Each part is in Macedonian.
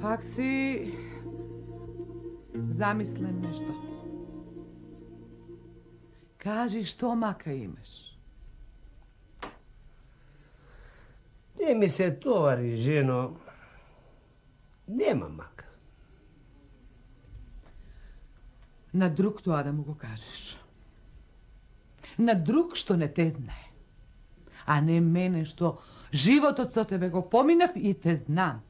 Пак си замислен нешто. Кажи што мака имаш. Не ми се товари, жено. Нема мака. На друг тоа да му го кажеш. На друг што не те знае. А не мене што животот со тебе го поминав и те знам.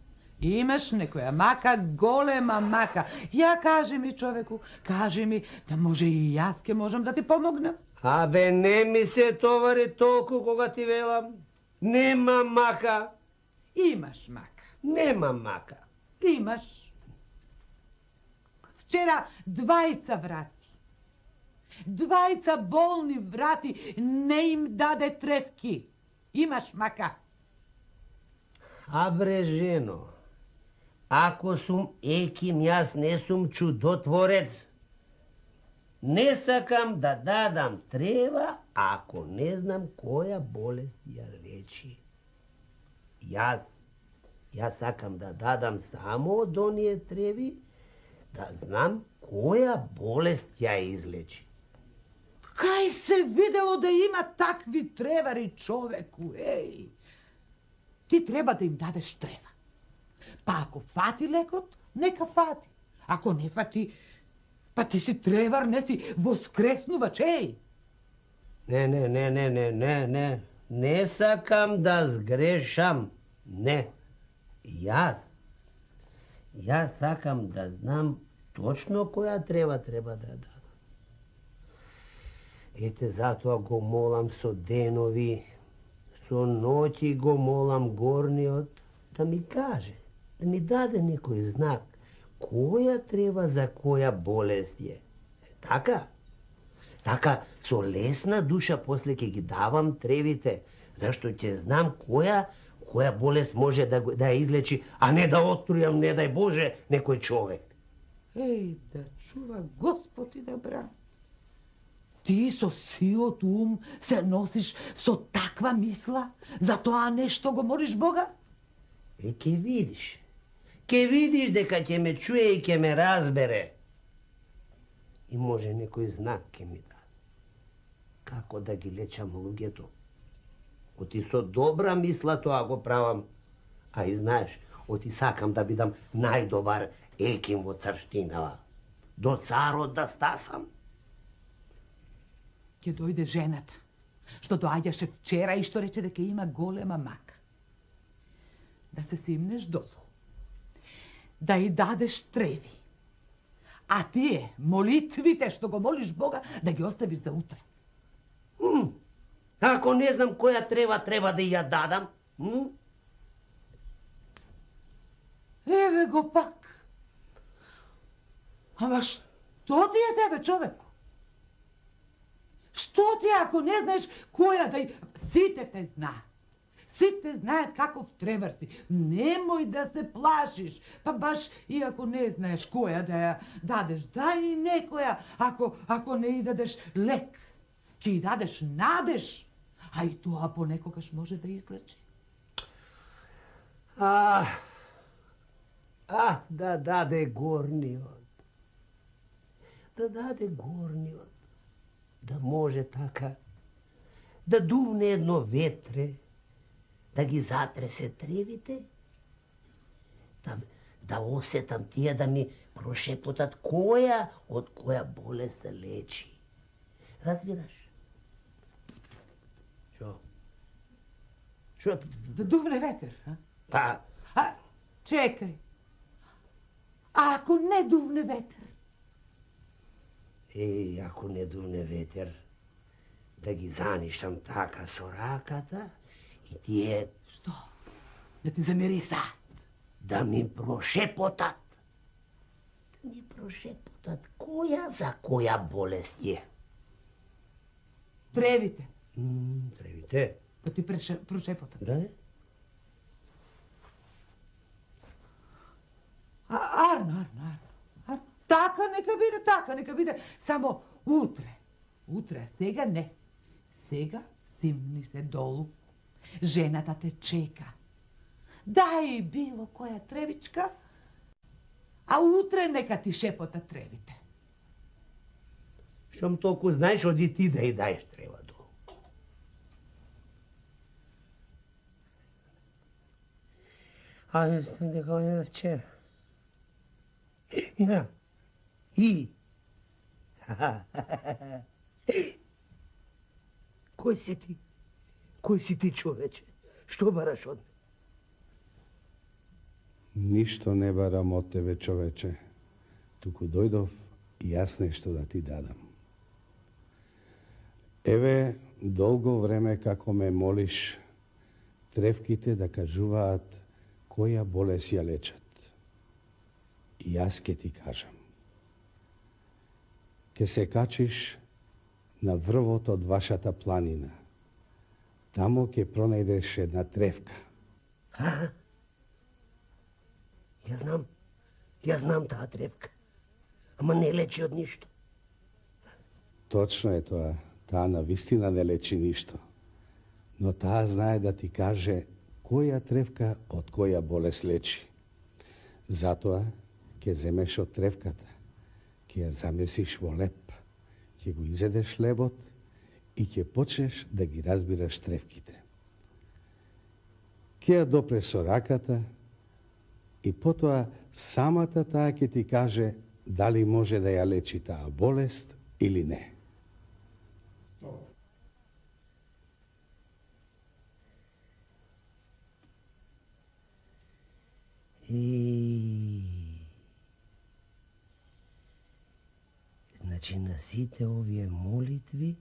Имаш некоја мака, голема мака. Ја кажи ми, човеку, кажи ми, да може и јас ке можам да ти помогнам. Абе, не ми се товари толку кога ти велам. Нема мака. Имаш мака. Нема мака. Имаш. Вчера двајца врати. Двајца болни врати не им даде тревки. Имаш мака. Абре, жено, ако сум еким, јас не сум чудотворец. Не сакам да дадам трева, ако не знам која болест ја лечи. Јас сакам да дадам само од оние треви, да знам која болест ја излечи. Кај се видело да има такви тревари, човеку, еј? Ти треба да им дадеш трева. Па ако фати лекот, нека фати. Ако не фати, па ти си тревар, не си воскреснувач, еј? Не. Не сакам да сгрешам. Не. Јас сакам да знам точно која треба да дадам. Ете, затоа го молам со денови, со ноќи го молам горниот да ми каже, да ми даде некој знак, која треба за која болест е. Така? Така, со лесна душа после ќе ги давам тревите, зашто ќе знам која болест може да ја излечи, а не да оттрујам, не дај Боже, некој човек. Еј, да чува Господ и да брани. Ти со сиот ум се носиш со таква мисла, затоа нешто го молиш Бога? Ќе видиш. Ќе видиш дека ќе ме чуе и ќе ме разбере. И може некој знак ќе ми даде. Како да ги лечам луѓето. Оти со добра мисла тоа го правам. А и знаеш, оти сакам да бидам најдобар еким во царштинава. До царот да стасам. Ќе дојде жената, што доаѓаше вчера и што рече дека има голема мака. Да се симнеш долу, да и дадеш треви, а тие молитвите што го молиш Бога да ги оставиш за утре. Ако не знам која треба да ја дадам? Еве го пак. Ама што ти е тебе, човеку? Што ти ако не знаеш која да ја... Сите те знаат. Сите знаат каков тревар си. Немој да се плашиш. Па баш и ако не знаеш која да ја дадеш, дај и некоја. Ако не и дадеш лек, ќе и дадеш надеж. А и тоа понекогаш може да излечи. Да даде горниот. Да даде горниот. Да може така, да дувне едно ветре, да ги затресе тревите, да осетам тие да ми прошепотат која од која болест да лечи. Разбираш? Шо? Да дувне ветер, а? Па... Чекај. А ако не дувне ветер? Ако не дувне ветер, да ги занишам така со раката и тие... Што? Да ти замирисаат? Да ми прошепотат. Да ми прошепотат која за која болест е. Тревите. Тревите? Да ти прошепотат. Да? Арно. Така нека биде. Само утре, сега не. Сега симни се долу. Жената те чека. Дај било која тревичка, а утре нека ти шепота тревите. Шом толку знаеш, оди ти да и даеш трева долу. Мислам дека не вчера. Кој си ти? Кој си ти, човече? Што бараш од мене? Ништо не барам од тебе, човече. Туку дојдов и јас нешто да ти дадам. Еве, долго време како ме молиш, тревките да кажуваат која болест ја лечат. И јас ке ти кажам. Ке се качиш на врвот од вашата планина. Тамо ке пронајдеш една тревка. Ја знам таа тревка. Ама не лечи од ништо. Точно е тоа. Таа навистина не лечи ништо. Но таа знае да ти каже која тревка од која болест лечи. Затоа ќе земеш од тревката, ќе ја замесиш во леп, ќе го изедеш лебот и ќе почнеш да ги разбираш тревките. Ќе ја допреш со раката и потоа самата таа ќе ти каже дали може да ја лечи таа болест или не. Значи на сите овие молитви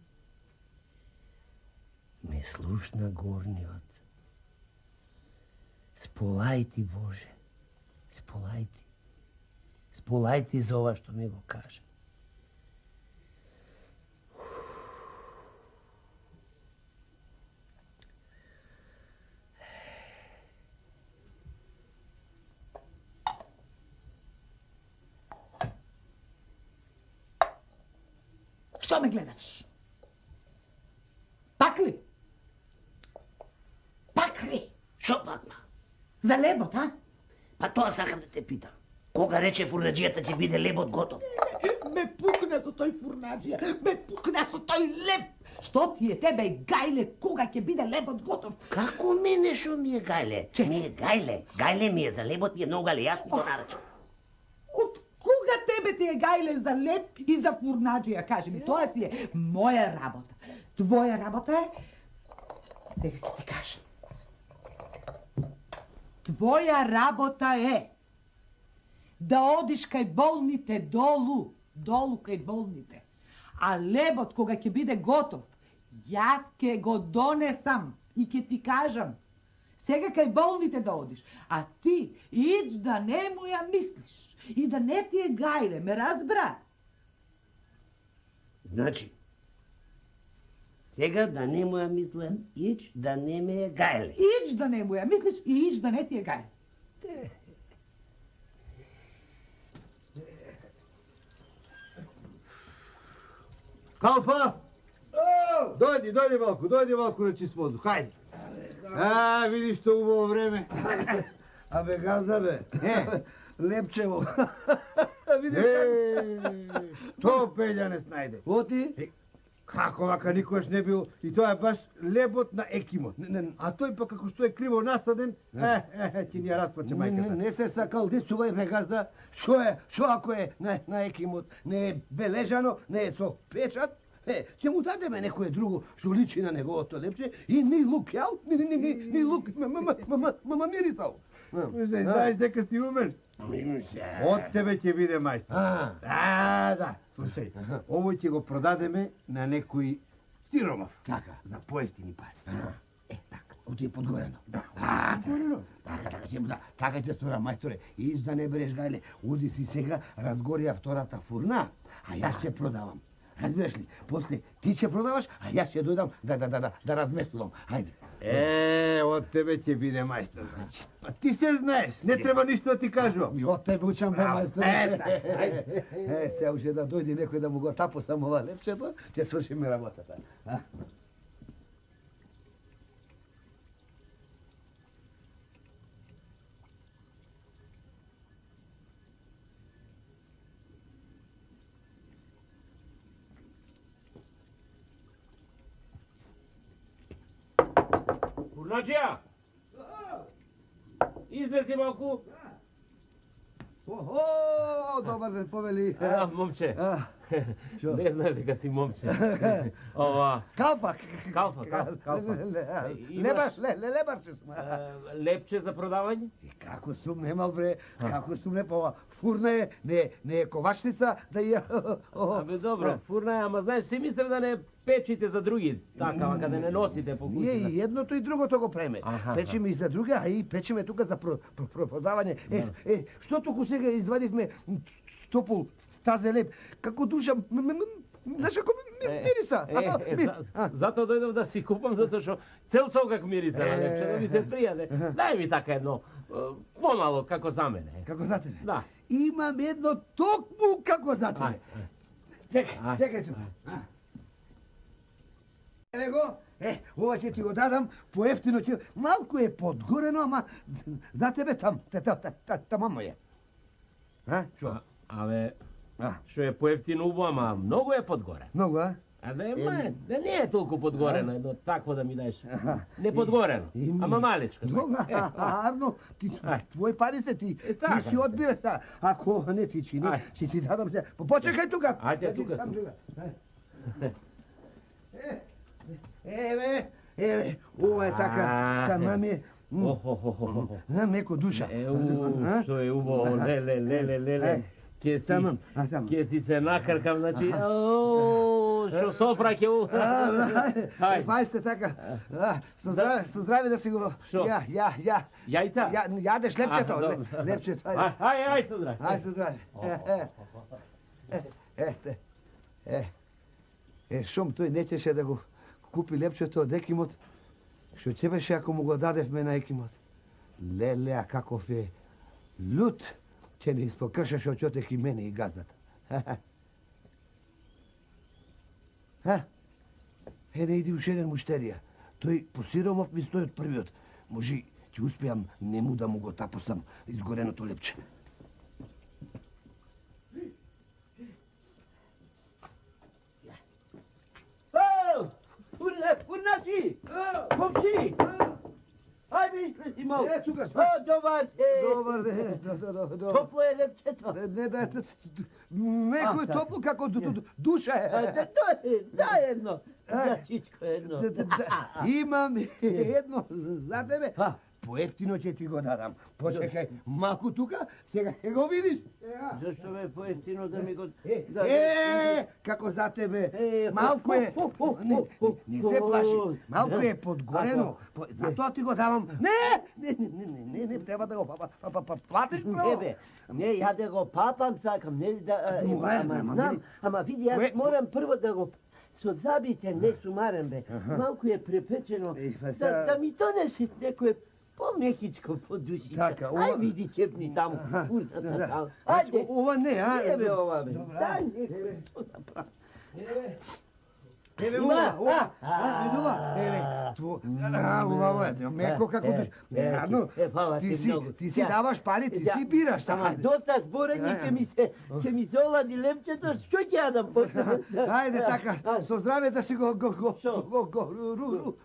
ме слушна горниот. Сполај ти, Боже, сполај ти. Сполај ти за ова што ми го кажа. Што ме гледаш? Пак ли? Шо пакма? За лебот, а? Па тоа сакам да те питам. Кога рече фурнаджијата ќе биде лебот готов? Ме пукна со тој фурнаджија, ме пукна со тој леб. Што ти е тебе гајле, кога ќе биде лебот готов? Како мене шо ми е гајле? Ми е гајле. Гајле ми е за лебот, ми е многу гале, јас го нарачам. Од кога тебе ти е гајле за леб и за фурнаджија? Кажи ми, тоа си е моја работа. Твоја работа е... Сега ќе ти кажам. Твоја работа е да одиш кај болните долу кај болните. А лебот кога ќе биде готов, јас ќе го донесам и ќе ти кажам. Сега кај болните да одиш, а ти ич да не му ја мислиш и да не ти е гајле, ме разбра? Значи, сега да не му ја мислам, ич да не ме е гајле. Ич да не му ја мислиш и ич да не ти е гајле. Калфа! Дојди малку на чист воздух, хајде. Видиш што убаво време. Абе, газда бе. Лепчево. Што Пеља не снајде? Оти? Како вака никогаш не бил, и тоа е баш лебот на екимот. А тој па како што е криво насаден, ти ни ја расплаче мајката. Не се сакал десувај бе, газда. Шо ако е на екимот? Не е бележано, не е со печат? Ќе му дадеме некое друго што личи на неговото лепче и ни лук јал, ни лук, мама мирисал. Знаеш дека си умен? Од тебе ќе биде мајстор. Да. Слушај, овој ќе го продадеме на некој сиромав. Така. За поевтини пари. Така, оти е подгорено. Подгорено? Така ќе му да. Така ќе стора, мајсторе. Иш да не береш гајле. Оди си сега, разгори ја втората фурна, а јас ќе продавам. Разбираш ли? После ти ќе продаваш, а јас ќе дојдам да разместувам. Хајде. Од тебе ќе биде мајстор. Па ти се знаеш, не треба ништо да ти кажувам. И од тебе учам бе, мајсторе. Сега уште да дојде некој да му го тапосам ова лепчето, ќе свршиме работата. Фурнаџија! Изнеси малку. Охо, добар ден, повели. Момче. Шо? Не знаеш дека си момче. Ова, Калпак. калфа. Лебарче сум. Лепче за продавање? Како сум немал бре, како сум не па фурна не е ковачница да ја. Абе добро, фурна е, ама знаеш, си мислев да не печите за други, така, каде не носите по Ние куќата. и едното и другото го преме. Печеме и за друга, а и печеме тука за продавање. Што туку сега извадивме топол тазе леп, како душа, знаеш како мириса. Затоа дојдов да си купам, затоа што цел сокак мириса на лепче, да ми се пријаде. Дај ми така едно, помало, како за мене. Како за тебе? Да. Имам едно токму како за тебе. Чекај тука. Еве го, ова ќе ти го дадам, поевтино ќе... Малку е подгорено, ама за тебе тамамо е. Шо? Абе, што е поевтино убаво, ама многу е подгоре. Многу, а? Абе, да не е толку подгорено, едно такво да ми даеш. Не подгорено, ама малечко. Арно, твои пари се ти си одбираш са. Ако не ти чини, ќе ти дадам се. Почекај тука. Ајде тука. Еве, ова е така, тамам е. Меко душа. Што е убаво, леле. Ке си се накркам, значи, што софра ќе у... Фај се така. Со здраве да си го... Јајца? Јадеш лепчето. Лепчето, Ај, со здраве. Ај, со здраве. Шум тој не чеше да го купи лепчето од Екимот, што ќе беше ако му го дадевме на Екимот. Леле, а каков е лут, ќе не испокршаш очотек и мене и газдата. Не иди уште еден муштерија. Тој по сиромов ми стои од првиот. Може, ќе успеам нему да му го тапосам изгореното лепче. Фурначи! Момчи! Ајде излези малку. Тука сме. Добар се. Добар ден. Топло е лепчето. Меко е топло како душа е. Дај едно. Зачичко едно. Имам едно за тебе. Поевтино ќе ти го дадам. Почекај малку тука, сега ќе го видиш. Зашто бе поевтино да ми го... Како за тебе. Малку е... Не се плаши. Малку е подгорено. Затоа ти го давам. Не, треба да го платиш право. Не, ја да го папам, сакам, не да... Знам, ама види, јас морам прво да го... Со забите не сумарен бе. Малку е препечено. Да ми донесе некој помекичко по душите. Така, Ај види чепни таму. Ајде. Ова не, а? Еве ова бе. Дај некој што да прави. Еве ова. Еве. Ова е меко како душ. Ти си даваш пари, ти си бираш. Ама доста зборење ќе ми се олади лепчето, што ќе јадам после? Ајде така, со здраве да си го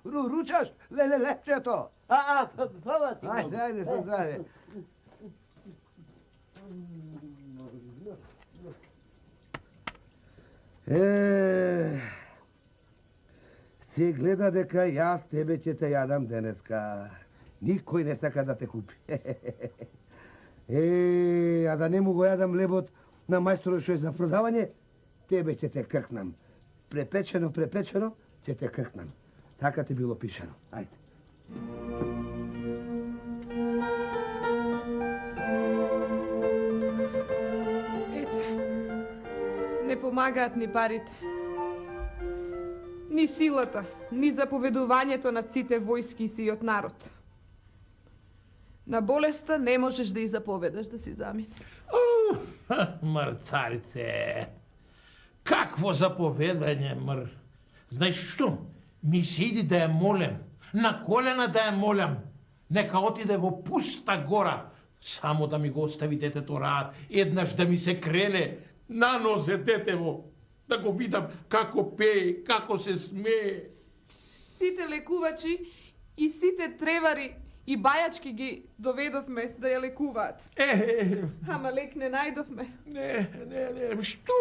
ручаш лепчето. Фала ти. Ајде, со здраве. Се гледа дека јас тебе ќе те јадам денеска. Никој не сака да те купи. А да не му го јадам лебот на мајсторот што е за продавање, тебе ќе те кркнам. Препечено, ќе те кркнам. Така ти било пишано. Ајде. Не помагаат ни парите. Ни силата, ни заповедувањето на сите војски си од народ. На болеста не можеш да ја заповедаш да си замине. Царице, какво заповедање, Знаеш што? Ми се иди да ја молем, на колена да ја молам. Нека отиде во пуста гора, само да ми го остави детето раат, еднаш да ми се крене на нозе детево, да го видам како пее, како се смее. Сите лекувачи и сите тревари и бајачки ги доведовме да ја лекуваат. Ама лек не најдовме. Не, што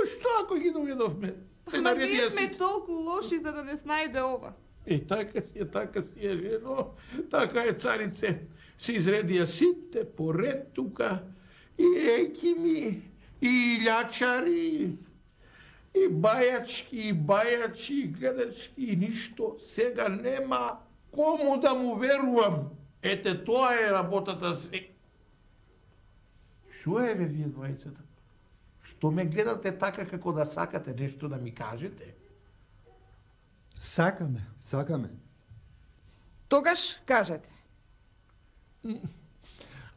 ако ги доведовме? Ама ние сме толку лоши за да не снајде ова. Така си е, жено, така е, царице. Се изредија сите поред тука, и екими, и илјачари, и бајачки, и бајачи, и гледачки, и ништо. Сега нема кому да му верувам. Ете, тоа е работата си. Шо е, бе, вие двајцата? Што ме гледате така како да сакате нешто да ми кажете? Сакаме. Тогаш кажете.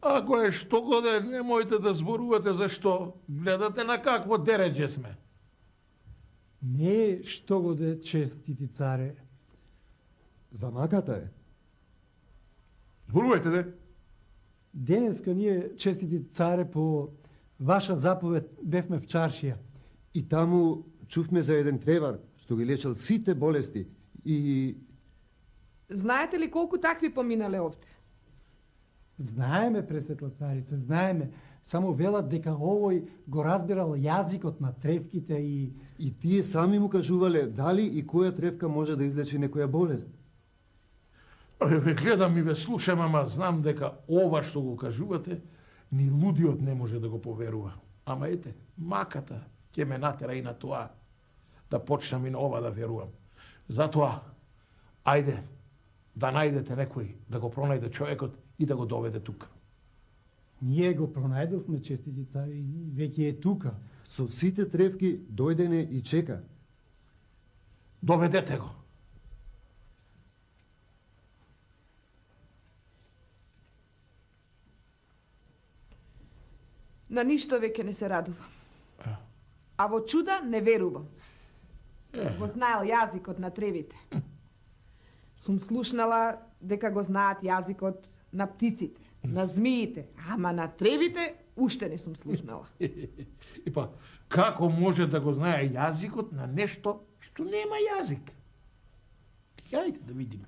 Ако е што годе, немојте да зборувате зашто гледате на какво дереđe сме. Не што годе, честити царе. Замаката е. Зборувајте, де. Денеска ние, честити царе, по ваша заповед бевме в чаршија. И таму чувме за еден тревар што ги лечел сите болести и... Знаете ли колку такви поминале овде? Знаеме, пресветла царица, знаеме. Само велат дека овој го разбирал јазикот на тревките и... И тие сами му кажувале дали и која тревка може да излечи некоја болест. Ве гледам и ве слушам, ама знам дека ова што го кажувате, ни лудиот не може да го поверува. Ама ете, маката ќе ме натера и на тоа, да почнам и на ова да верувам. Затоа, ајде, да најдете некој, да го пронајде човекот и да го доведе тука. Ние го пронајдовме, честити цари, веќе е тука. Со сите тревки дојдене и чека. Доведете го. На ништо веќе не се радувам. А во чуда не верувам. Го знаел јазикот на тревите. Сум слушнала дека го знаат јазикот на птиците, на змиите, ама на тревите уште не сум слушнала. И па, како може да го знае јазикот на нешто што нема јазик? Хајде да видиме.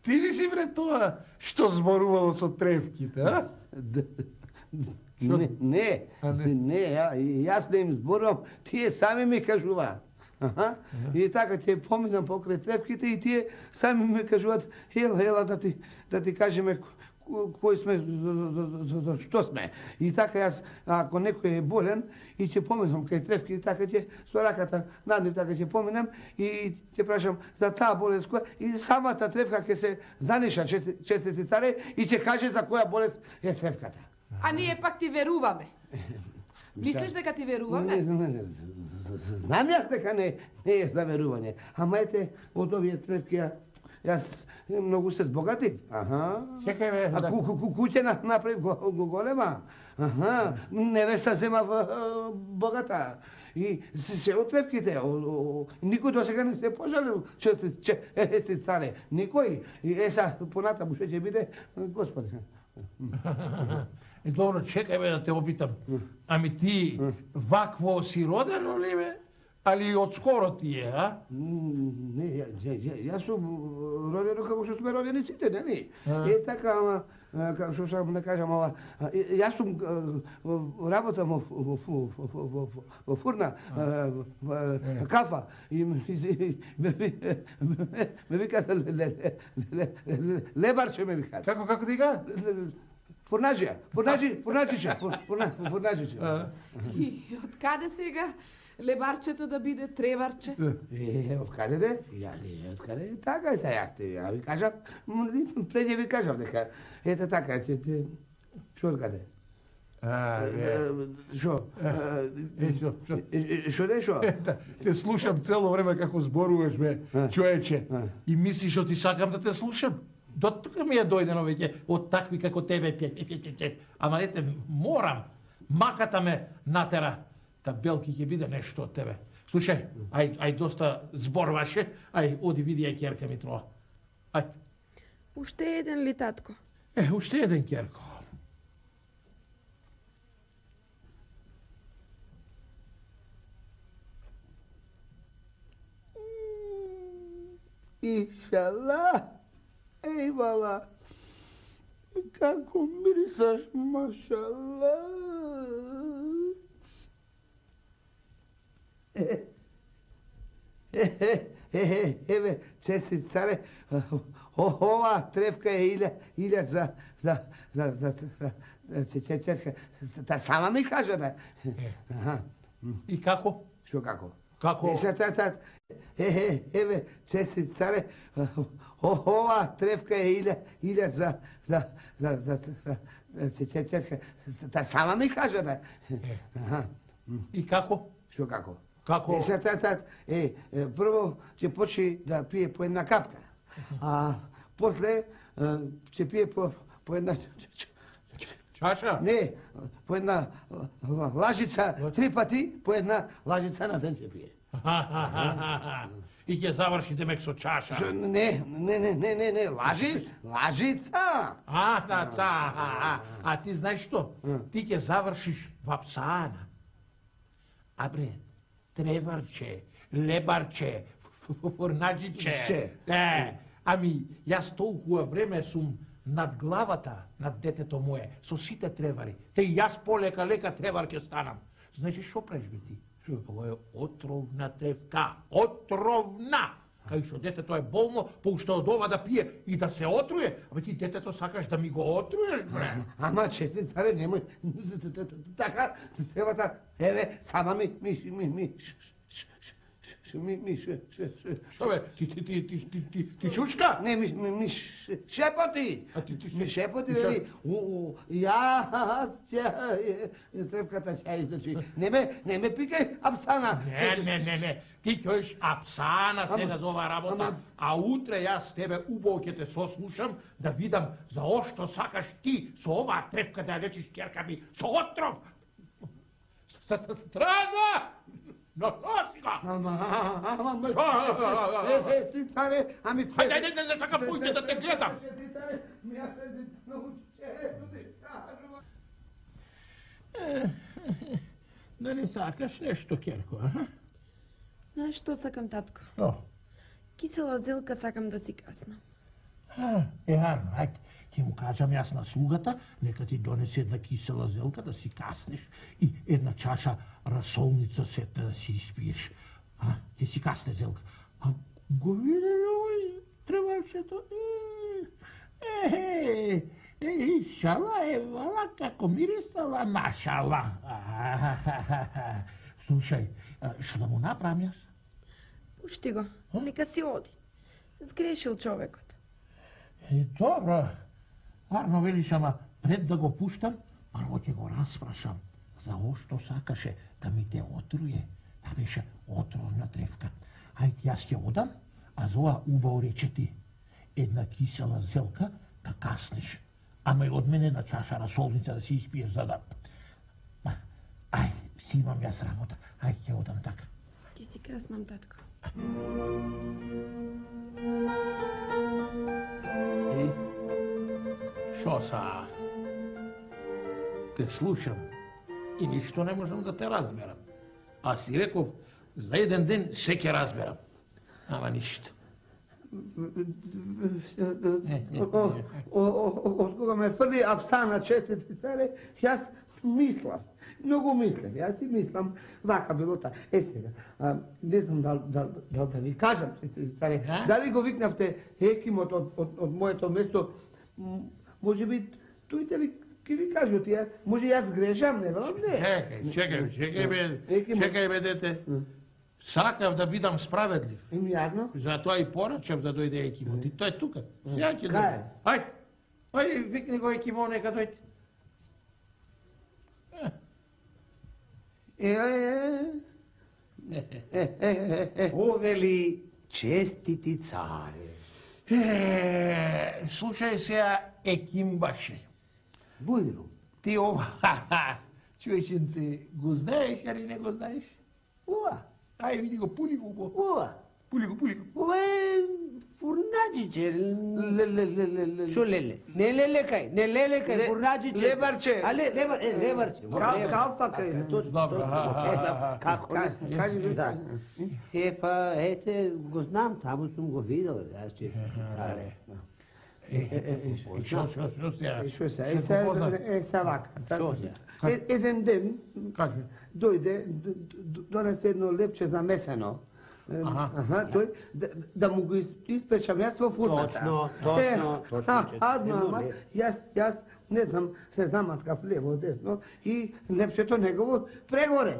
Ти ли си, бре, тоа што зборувало со тревките, а? Не, јас не им зборувам, тие сами ми кажуваат. И така ќе поминам покрај тревките и тие сами ми кажуваат, ела да ти кажеме кој сме, за што сме. И така јас, ако некој е болен, и ќе поминам кај тревки, така ќе со раката наднив, така ќе поминам и ќе прашам за таа болест која, и самата тревка ќе се занеша, честити царе, и ќе каже за која болест е тревката. А ние пак ти веруваме. Мислиш дека ти веруваме? Знам јас дека не е за верување. Ама ете, од овие тревки јас многу се збогатив. Чекај, бе. А куќа направив голема. Невеста зема богата. И се од тревките. Никој до сега не се пожалил, честит царе. Никој. И са понатаму што ќе биде, Господи. Добро, чекај, бе, да те опитам. Ами ти вакво си родено ли, бе? Али од скоро ти е, а? Не, Јас сум роден како што сме родени сите, нели? Така, ама, како што сам да кажам, ова, јас сум работам во фурна, кафа, и ме викат лебарче ме викат. Како дига? Фурнаџија, фурнаџиче. И од каде сега лебарчето да биде треварче? Од каде де? Од каде? Така се ја ви кажав, пред ви кажав дека ете така, шо од каде? Шо? Шо не шо? Те слушам цело време како зборуваш, бе, човече. И мислиш што ти сакам да те слушам? До тука ми е дојдено веќе од такви како тебе. Ама ете, морам. Маката ме натера. Та Белки ќе биде нешто од тебе. Слушај, ај доста зборваше, ај оди види ја ќерка ми троа. Ај. Уште еден ли, татко? Уште еден, ќерко. Ишала, ејвала, како мирисаш, машала. Еве, чести царе, ова тревка е илјад за чечка. Та сама ми кажа да. И како? Шо како? Како? Еве, чести царе, ова тревка е илјад за чечка. Та сама ми кажа да. И како? Шо како? Како? Прво ќе почне да пие по една капка, а после ќе пие по една чаша? Не, по една лажица, 3 пати по една лажица на ден ќе пие. И ќе заврши демек со чаша. Не, лажица. А ти знаеш што? Ти ќе завршиш во апсана. А бре, треварче, лебарче, фурнаџиче. Ами, јас толкува време сум над главата над детето мое, со сите тревари. Те и јас полека тревар ќе станам. Знаеш што правиш бе ти? Ова е отровна тревка. Отровна! Кај што детето е болно, поуште од ова да пие и да се отруе, абе ти детето сакаш да ми го отруеш, бре. Ама чести царе, немој. Така, требата, еве, сама ми Што бе, ти шучка? Не, ми шепоти. Ми шепоти, вели, јас ќе, тревката ќе излечи. Не ме пикај апсана. Не, ти ќоиш апсана сега за оваа работа, а утре јас тебе убаво ќе те сослушам да видам за ошто сакаш ти со оваа тревка да ја лечиш ќерка ми со отров. Стража! Носи го! Ама, ти царе, ами... Хајде, не сакам појде да те гледам! Да не сакаш нешто, ќерко, а? Знаеш што сакам, татко? Што? Кисела зелка сакам да си каснам. Арно, ајде, ќе му кажам јас на слугата, нека ти донесе една кисела зелка да си каснеш и една чаша расолница сетна да си испиеш. Ќе си касне зелка. А го виде овој треварчето. Шала е вала како мирисала, машала. Слушај, што да му направам јас? Пушти го, нека си оди. Сгрешил човекот. Добро. Арно велиш, ама пред да го пуштам, прво ќе го распрашам за ошто сакаше да ми те отруе. Та беше отровна тревка. Ајде, јас ќе одам, а за ова убаво рече ти. Една кисела зелка да каснеш. Ама и од мене една чаша расолница да си испиеш за да... Ајде, си имам јас работа. Ајде, ќе одам така. Ќе си каснам, татко. Шо са? Те слушам и ништо не можам да те разберам. А си реков, за еден ден се ќе разберам. Ама ништо. Од кога ме фрли Апсана честити царе, јас мислав. Многу мислев, јас си мислам, вака било та. Сега, не знам дал да ви кажам, царе, дали го викнавте Екимот од моето место, може би, тојте ви ке ви кажу тие, може јас грешам, не велам, не. Чекај бе, дете. Сакав да бидам справедлив. Јарно? Затоа и порачав да дојде Екимот. И тој е тука. Сега ќе дојде. Ајде, викни го Екимот, нека дојде. Повели честити царе. Слушај сега, Екимбаше. Бујро. Ти ова, човеченце, го знаеш, али не го знаеш? Ова. Ај, види го, пули го. Ова. Пули го. Ова е фурнаџиче. Шо леле? Не лелекај, фурнаџиче. Лебарче. Лебарче. Калфака е. Точно. Добро. Како? Кажи ми да. Па, ете, го знам, таму сум го видел, јас че царе. Шо сега? Сега вака. Еден ден дојде, донесе едно лепче замесено. Тој да му го испечам јас во фурната. Точно. Ама јас не знам, се заматкав лево десно и лепчето негово прегоре.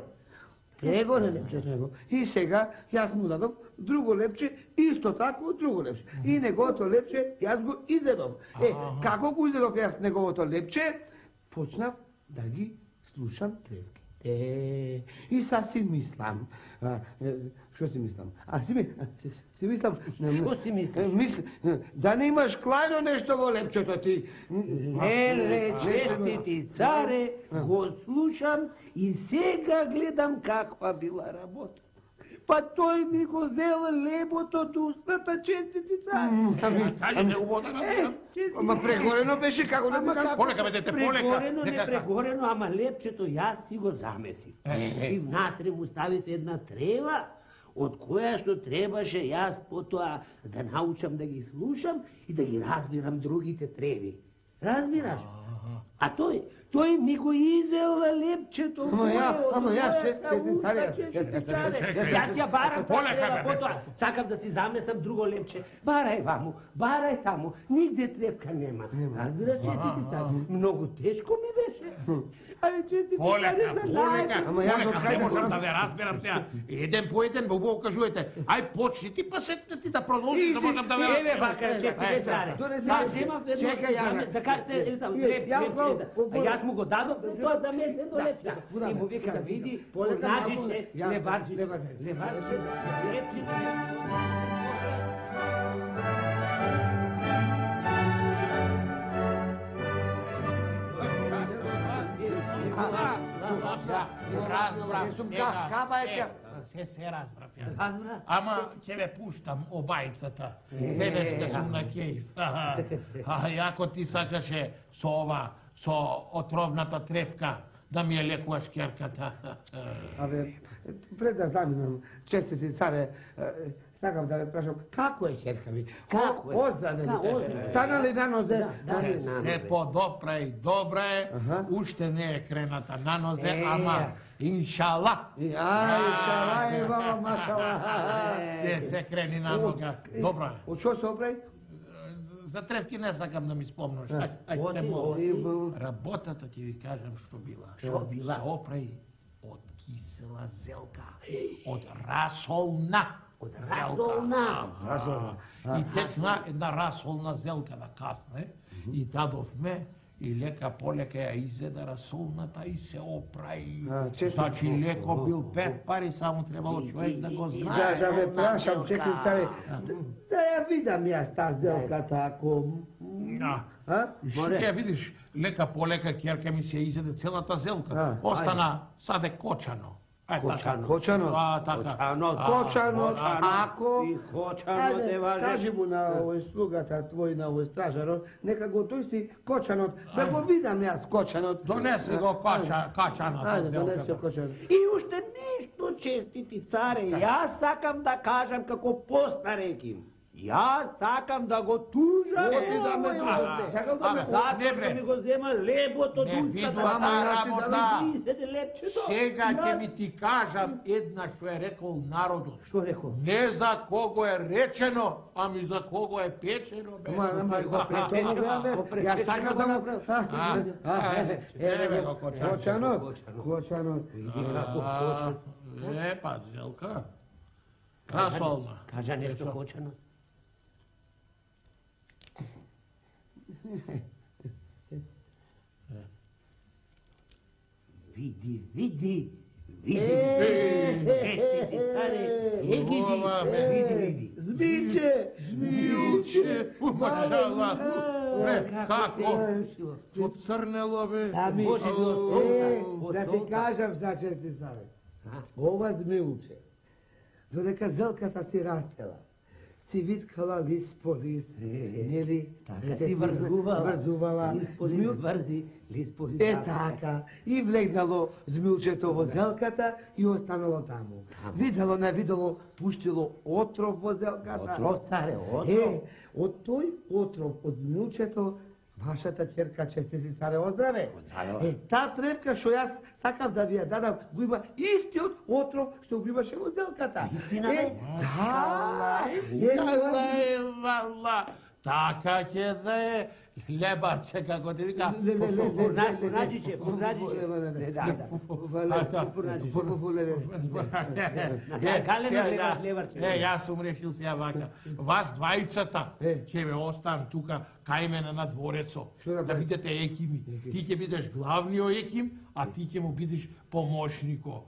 Прегоре лепчето негово. И сега јас му дадов друго лепче, исто тако друго лепче. И неговото лепче јас го изедов. Како го изедов јас неговото лепче? Почнав да ги слушам тревките. И са си мислам. Што си мислам? Си мислам... Што си мислиш? Да не имаш клајно нешто во лепчето ти. Еле, честити царе, го слушам и сега гледам каква била работа. Па тој ми го зел лебото од устата, честити царе. Кажи, не убаво да разбирам. Ама прегорено беше, како не бе. Полека бе, дете, полека. Прегорено, не прегорено, ама лепчето јас си го замесив. И внатре му ставив една трева, од која што требаше јас потоа да научам да ги слушам и да ги разбирам другите треви. Разбираш? А тој ми го изел лепчето. Ама јас Јас ја барам трева, потоа сакав да си замесам друго лепче. Барај ваму, барај таму, нигде тревка нема. Разбираш, честити царе, многу тешко ми беше. Ајде, честити царе, полека, не можам да ве разберам сега. Еден по еден, убаво кажувате. Ај, почни ти, па сетите ти да продолжи, да можам да ве разберам. Еве вака, честити царе. Да земам едно, да кажа се, јас му го дадов, тоа замесено лепчето. И му викам, види, фурнаџиче, лебарџиче, лепчето. Разбрав сега. Се разбрав јас. Ама ќе ве пуштам обајцата. Денеска сум на кејф. Јако ти сакаше со ова, со отровната тревка, да ми ја лекуваш керката. Абе, пред да заминам, честити царе, сакам да ве прашам, како е керка ми? Како е? Оздраве ли? Стана ли на нозе? Се подобра и добра е, уште не е крената на нозе, ама иншала. Иншала е, баба, машала. Ќе се крени на нога. Добра е. Од што се оправи? За тревки не сакам да ми спомнеш. Ајде, молам. Работата ќе ви кажам што била. Што била? Се оправи од кисела зелка, од расолна. Од расолна. И текна една расолна зелка да касне и дадовме и лека полека ја изеда расолната и се оправи. Значи леко бил 5 пари, само требало човек да го знае. Да ве прашам, честити царе, да ја видам јас таа зелка тако. Што ја видиш, лека полека керка ми се изеде целата зелка. Остана саде кочано. Кочано? Кочано, ако... И кочано те важе. Кажи му на овој слугата твој, на овој стражарот, нека го тој си кочанот, да го видам јас кочанот. Донеси го качанот. Ајде, донеси го кочанот. И уште нешто, честити царе, јас сакам да кажам како постар Еким. Јас сакам да го тужам. Затоа што ми го зема лебото од устата. Сега ќе ми ти кажам една што е рекол народот. Што рекол? Не за кого е речено, ами за кого е печено, бе. Јас сакам да му... Еве го Кочанот. Кочанот. Лепа зелка. Красолна. Кажа нешто Кочанот. Види, види. Zmilče, mašala, kako pocrnelo be. Да ти кажам, зачести саве. Ова Zmilče, додека зелката си растела, си виткала лист по лист, нели? Така си врзувала. Лист по лист врзи, лист по лист. така. И влегнало Zmilčето во зелката и останало таму. Видело, не видело, пуштило отров во зелката. Отров, царе, отров. Од тој отров од Zmilčето, вашата ќерка честити царе оздраве. Таа тревка што јас сакав да ви ја дадам, го има истиот отров што го имаше во зелката. Истина бе? Вала, така ќе да е лебарче, како ти вика. Фурнаджиче. Јас сум решил сега вака. Вас двајцата ќе ве оставам тука кај мене на дворецо. Да бидете екими. Ти ќе бидеш главниот еким, а ти ќе му бидеш помошнико.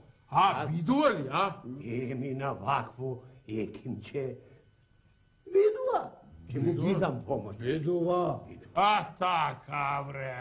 Бидува ли, а? Еми на вакво екимче. Бидува. Ќе му бидам помош. Бидува. А така, бре.